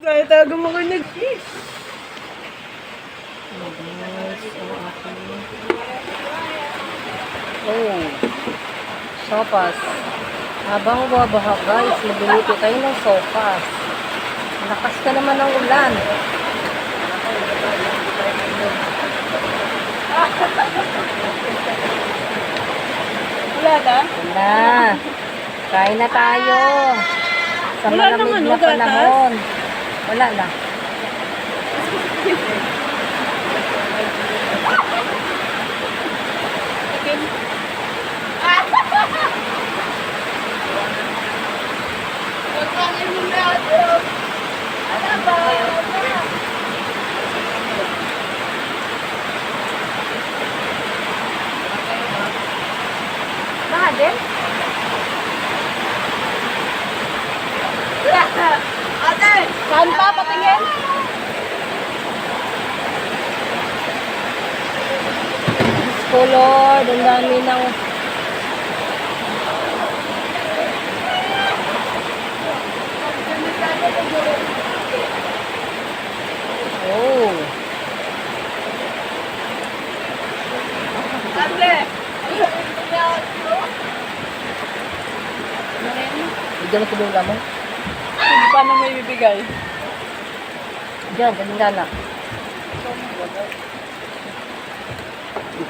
Kaya talaga makinig. Oh, sopas. Habang bumabaha guys, magluluto tayo ng sopas. Lakas ka naman ng ulan. Wala na? Wala. Kain na tayo. Sa Wala malamig naman, na gatas? panahon. Wala na. Baka din? Ate! Saan pa? Patingin? Oh Lord, ang dami ng... Oh. Ate! Bigyan mo tulula mo. Paano may bibigay? Diyan, galing na.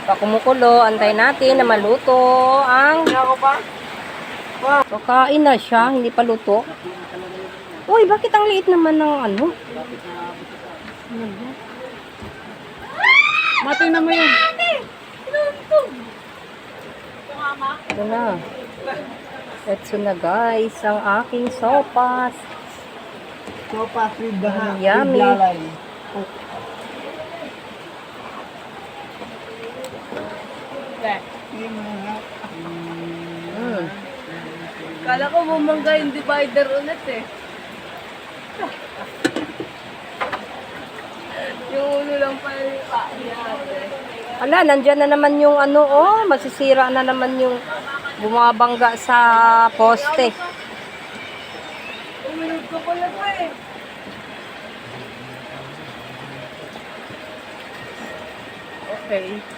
Pa kumukulo, antay natin na maluto ang... Ako pa? Kakain na siya, hindi pa luto. Uy, bakit ang liit naman ng ano? Matay na mo yun. Ito na. Ito na guys, ang aking sopas. Sopas with Yummy. Kala ko bumangga yung divider ulit eh. Yung ulo lang pala yung ate. Ala, nandyan na naman yung ano, oh, masisira na naman yung bumabangga sa poste. Uminod ko pala po eh. Okay.